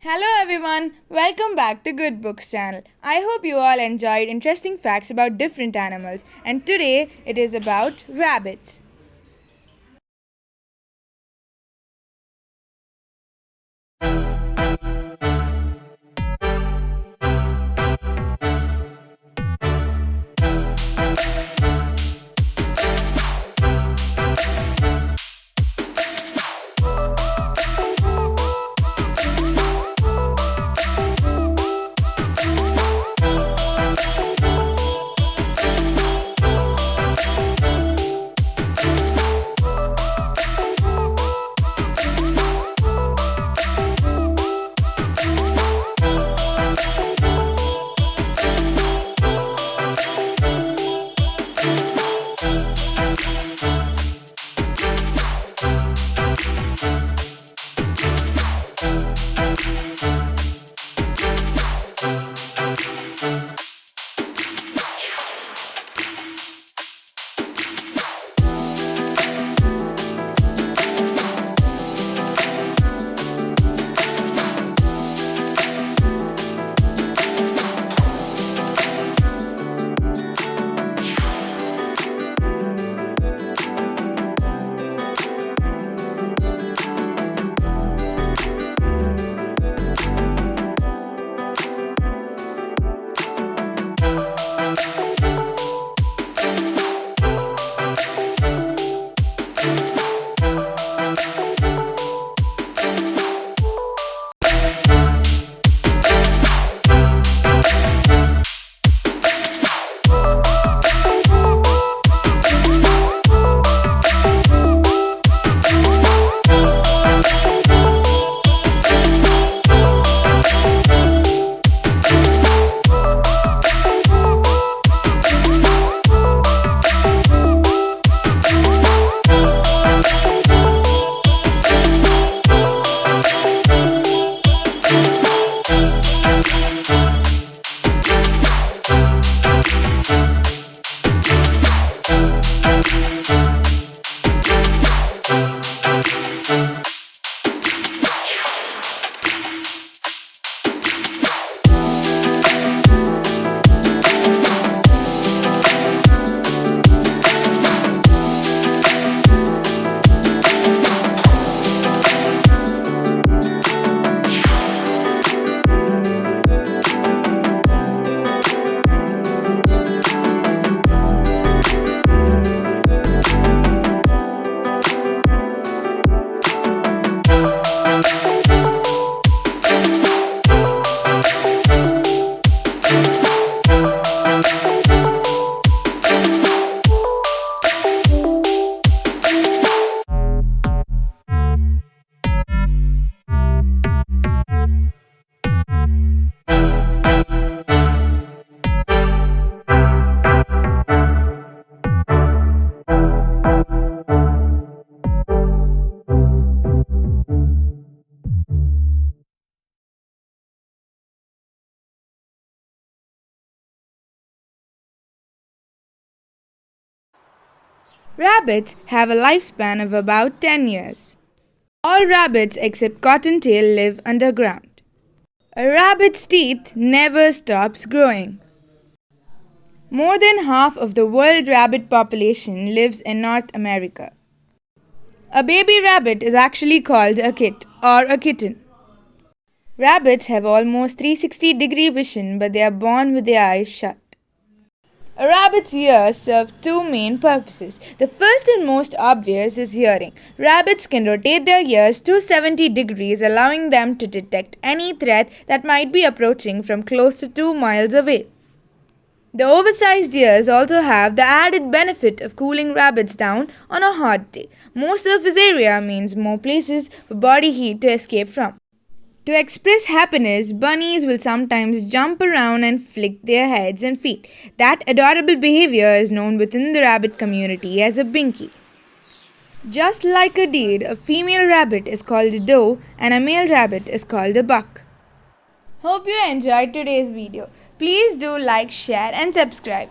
Hello everyone, welcome back to Good Books channel. I hope you all enjoyed interesting facts about different animals, and today it is about rabbits. Rabbits have a lifespan of about 10 years. All rabbits except cottontail live underground. A rabbit's teeth never stops growing. More than half of the world rabbit population lives in North America. A baby rabbit is actually called a kit or a kitten. Rabbits have almost 360-degree vision, but they are born with their eyes shut. A rabbit's ears serve two main purposes. The first and most obvious is hearing. Rabbits can rotate their ears 270 degrees, allowing them to detect any threat that might be approaching from close to 2 miles away. The oversized ears also have the added benefit of cooling rabbits down on a hot day. More surface area means more places for body heat to escape from. To express happiness, bunnies will sometimes jump around and flick their heads and feet. That adorable behavior is known within the rabbit community as a binky. Just like a deer, a female rabbit is called a doe and a male rabbit is called a buck. Hope you enjoyed today's video. Please do like, share and subscribe.